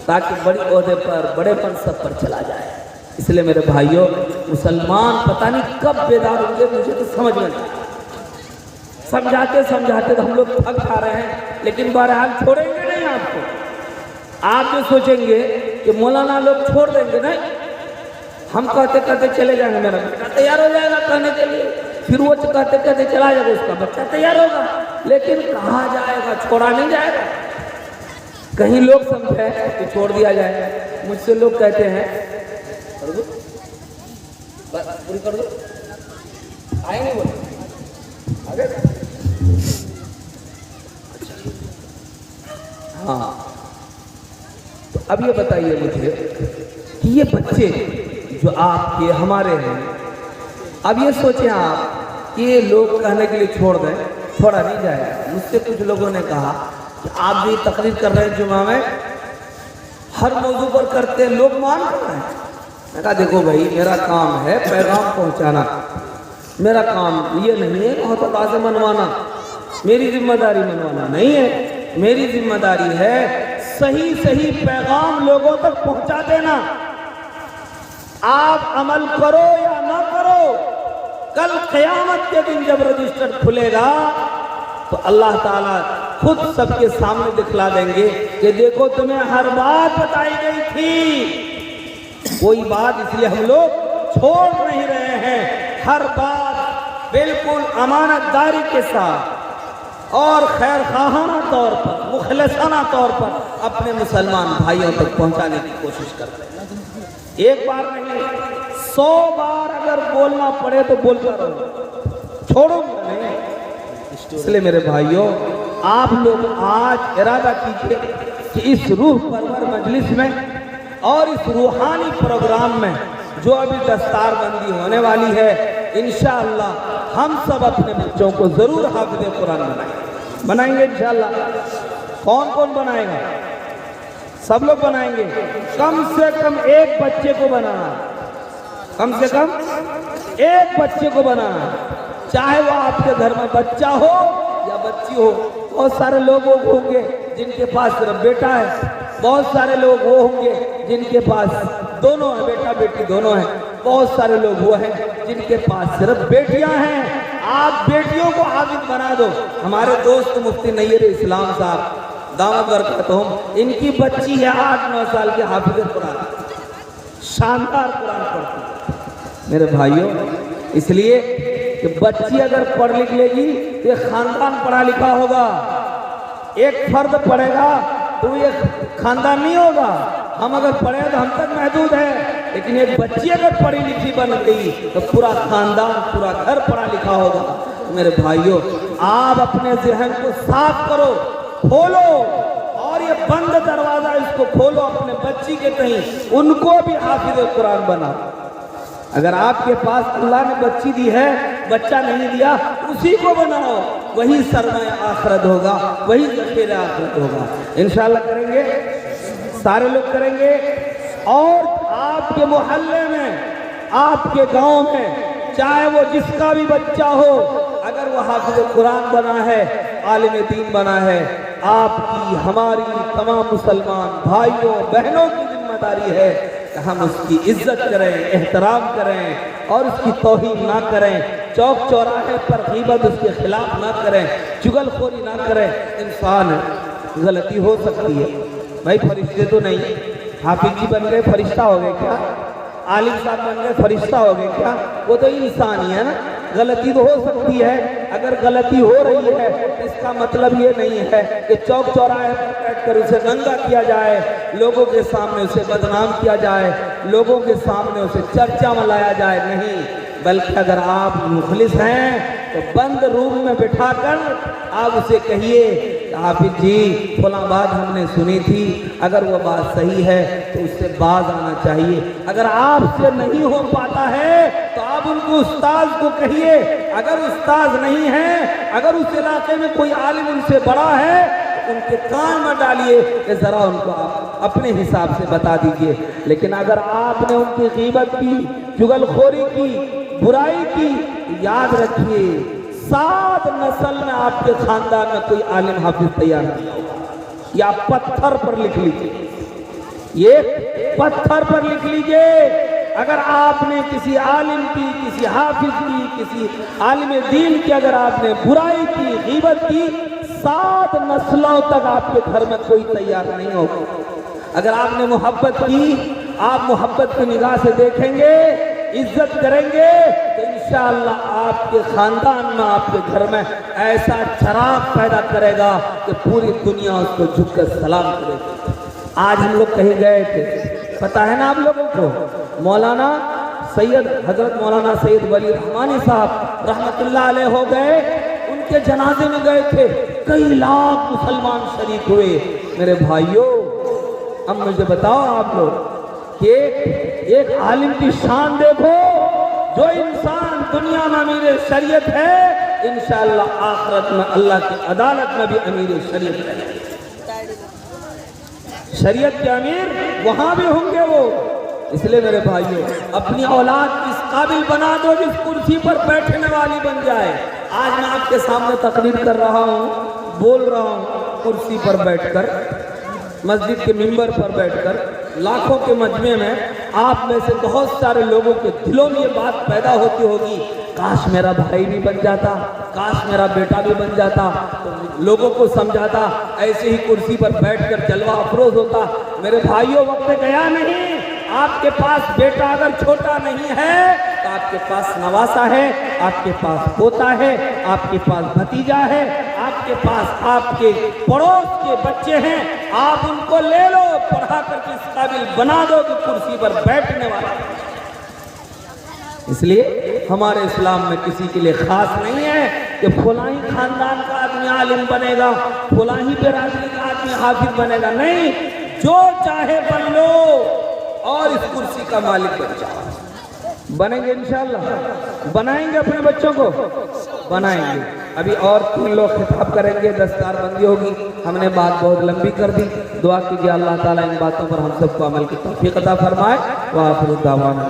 تاکہ بڑے عہدے پر، بڑے منصب پر چلا جائے۔ اس لیے میرے بھائیوں، مسلمان پتہ نہیں کب بیدار ہوں گے، مجھے تو سمجھ میں نہیں۔ سمجھاتے سمجھاتے تو ہم لوگ تھک جا رہے ہیں، لیکن بہرحال چھوڑیں گے نہیں آپ کو۔ آپ جو سوچیں گے کہ مولانا لوگ چھوڑ دیں گے، نہیں، ہم کہتے کہتے چلے جائیں گے، میرا بیٹا تیار ہو جائے گا کہنے کے لیے، پھر وہ کہتے کہتے چلا جائے گا، اس کا بچہ تیار ہوگا، لیکن کہاں جائے گا؟ چھوڑا نہیں جائے گا۔ کہیں لوگ سمجھے کہ چھوڑ دیا جائے، مجھ سے لوگ کہتے ہیں کر دو بس پوری کر دو، آئیں گے بولے آگے۔ ہاں، تو اب یہ بتائیے مجھے کہ یہ بچے جو آپ کے ہمارے ہیں، اب یہ سوچیں آپ کہ یہ لوگ کہنے کے لیے چھوڑ دیں، چھوڑا نہیں جائے گا۔ مجھ سے کچھ لوگوں نے کہا کہ آپ بھی تقریر کر رہے ہیں جمعہ میں، ہر موضوع پر کرتے ہیں، لوگ مان کر رہے ہیں۔ میں کہا دیکھو بھائی، میرا کام ہے پیغام پہنچانا، میرا کام یہ نہیں ہے بہت آوازیں منوانا، میری ذمہ داری منوانا نہیں ہے، میری ذمہ داری ہے صحیح صحیح پیغام لوگوں تک پہنچا دینا۔ آپ عمل کرو یا نہ کرو، کل قیامت کے دن جب رجسٹر کھلے گا تو اللہ تعالیٰ خود سب کے سامنے دکھلا دیں گے کہ دیکھو تمہیں ہر بات بتائی گئی تھی، کوئی بات اس لیے ہم لوگ چھوڑ نہیں رہے ہیں، ہر بات بالکل امانت داری کے ساتھ اور خیر خواہانہ طور پر، مخلصانہ طور پر اپنے مسلمان بھائیوں تک پہنچانے کی کوشش کرتے ہیں۔ ایک بار نہیں، 100 بار اگر بولنا پڑے تو بولتا رہو، چھوڑو گے نہیں۔ اس لیے میرے بھائیوں، آپ لوگ آج ارادہ کیجئے کہ اس روح پرور مجلس میں اور اس روحانی پروگرام میں جو ابھی دستار بندی ہونے والی ہے، انشاءاللہ ہم سب اپنے بچوں کو ضرور حافظ قرآن بنائیں گے انشاءاللہ۔ کون کون بنائے گا؟ سب لوگ بنائیں گے، کم سے کم ایک بچے کو بنانا، کم سے کم ایک بچے کو بنانا، چاہے وہ آپ کے گھر میں بچہ ہو یا بچی ہو۔ بہت سارے لوگ وہ ہوں گے جن کے پاس صرف بیٹا ہے، بہت سارے لوگ وہ ہوں گے جن کے پاس دونوں ہیں، بیٹا بیٹی دونوں ہیں، بہت سارے لوگ وہ ہیں جن کے پاس صرف بیٹیاں ہیں۔ آپ بیٹیوں کو حافظ بنا دو۔ ہمارے دوست مفتی نیر اسلام صاحب دامت برکاتہم، ان کی بچی ہے 8-9 سال کی، حافظ قرآن، شاندار قرآن پڑھتی ہے۔ میرے بھائیوں، اس لیے کہ بچی اگر پڑھ لکھ لے گی تو یہ خاندان پڑھا لکھا ہوگا، ایک فرد پڑھے گا تو یہ خاندان نہیں ہوگا۔ ہم اگر پڑھیں تو ہم تک محدود ہے، لیکن ایک بچی اگر پڑھی لکھی بن گئی تو پورا خاندان، پورا گھر پڑھا لکھا ہوگا۔ میرے بھائیوں، آپ اپنے ذہن کو صاف کرو، کھولو، اور یہ بند دروازہ اس کو کھولو اپنے بچی کے کہیں، ان کو بھی حافظ قرآن بنا۔ اگر آپ کے پاس اللہ نے بچی دی ہے، بچہ نہیں دیا، اسی کو بناؤ، وہی سرمایہ آخرت ہوگا، وہی ذخیرہ آخرت ہوگا۔ انشاءاللہ کریں گے، سارے لوگ کریں گے۔ اور آپ کے محلے میں، آپ کے گاؤں میں، چاہے وہ جس کا بھی بچہ ہو، اگر وہ حافظ قرآن بنا ہے، عالم دین بنا ہے، آپ کی، ہماری تمام مسلمان بھائیوں بہنوں کی ذمہ داری ہے کہ ہم اس کی عزت کریں، احترام کریں، اور اس کی توہین نہ کریں، چوک چوراہے پر غیبت اس کے خلاف نہ کریں، چغل خوری نہ کریں۔ انسان غلطی ہو سکتی ہے، بھائی فرشتے تو نہیں، حافظ جی بن گئے فرشتہ ہو گئے کیا؟ عالم صاحب بن گئے فرشتہ ہو گئے کیا؟ وہ تو انسان ہی ہے نا، غلطی تو ہو سکتی ہے۔ اگر غلطی ہو رہی ہے اس کا مطلب یہ نہیں ہے کہ چوک چوراہے پر بیٹھ کر اسے ننگا کیا جائے، لوگوں کے سامنے اسے بدنام کیا جائے، لوگوں کے سامنے اسے چرچا میں لایا جائے، نہیں، بلکہ اگر آپ مخلص ہیں تو بند روم میں بٹھا کر آپ اسے کہیے کہ حافظ جی فلاں بات ہم نے سنی تھی، اگر وہ بات صحیح ہے تو اس سے باز آنا چاہیے۔ اگر آپ سے نہیں ہو پاتا ہے تو آپ ان کو استاذ کو کہیے، اگر استاذ نہیں ہے، اگر اس علاقے میں کوئی عالم ان سے بڑا ہے، ان کے کان میں ڈالیے کہ ذرا ان کو آپ اپنے حساب سے بتا دیجئے. لیکن اگر آپ نے ان کی غیبت کی، چغلخوری کی، برائی کی، یاد رکھیے 7 نسل میں آپ کے خاندان میں کوئی عالم حافظ تیار نہیں ہوگا. یا پتھر پر لکھ لیجئے، یہ پتھر پر لکھ لیجئے. اگر آپ نے کسی عالم کی، کسی حافظ کی، کسی عالم دین کی اگر آپ نے برائی کی، غیبت کی، 7 نسلوں تک آپ کے گھر میں کوئی تیار نہیں ہوگا. اگر آپ نے محبت کی، آپ محبت کی نگاہ سے دیکھیں گے، عزت کریں گے، تو انشاءاللہ آپ کے خاندان میں، آپ کے گھر میں ایسا چراغ پیدا کرے گا کہ پوری دنیا اس کو جھک کر سلام کرے گی. آج ہم لوگ کہیں گئے تھے، پتہ ہے نا آپ لوگوں کو، مولانا سید حضرت مولانا سید ولی رحمانی صاحب رحمت اللہ علیہ ہو گئے. ان کے جنازے میں گئے تھے، کئی لاکھ مسلمان شریک ہوئے. میرے بھائیوں، اب مجھے بتاؤ آپ لوگ کہ ایک عالم کی شان دیکھو. جو انسان دنیا میں امیر شریعت ہے، انشاءاللہ آخرت میں اللہ کی عدالت میں بھی امیر شریعت ہے. شریعت کے امیر وہاں بھی ہوں گے وہ. اس لیے میرے بھائیوں، اپنی اولاد اس قابل بنا دو جس کرسی پر بیٹھنے والی بن جائے. آج میں آپ کے سامنے تقریر کر رہا ہوں، بول رہا ہوں کرسی پر بیٹھ کر، مسجد کے ممبر پر بیٹھ کر، لاکھوں کے مجمع میں. آپ میں سے بہت سارے لوگوں کے دلوں میں یہ بات پیدا ہوتی ہوگی، کاش میرا بھائی بھی بن جاتا، کاش میرا بیٹا بھی بن جاتا، تو لوگوں کو سمجھاتا، ایسے ہی کرسی پر بیٹھ کر جلوہ افروز ہوتا. میرے بھائیوں، وقت گیا نہیں. آپ کے پاس بیٹا اگر چھوٹا نہیں ہے تو آپ کے پاس نواسا ہے، آپ کے پاس پوتا ہے، آپ کے پاس بھتیجا ہے، آپ کے پاس آپ کے پڑوس کے بچے ہیں. آپ ان کو لے لو، پڑھا کر کے اس قابل بنا دو کہ کرسی پر بیٹھنے والا. اس لیے ہمارے اسلام میں کسی کے لیے خاص نہیں ہے کہ فلاں ہی خاندان کا آدمی عالم بنے گا، فلاں ہی برادری کا آدمی حافظ بنے گا. نہیں، جو چاہے بن لو اور اس کرسی کا مالک بن جاؤ. بنیں گے انشاءاللہ، بنائیں گے اپنے بچوں کو، بنائیں گے. ابھی اور 3 لوگ خطاب کریں گے، دستار بندی ہوگی. ہم نے بات بہت لمبی کر دی. دعا کیجیے اللہ تعالیٰ ان باتوں پر ہم سب کو عمل کی توفیق عطا فرمائے. وآخر دعوانا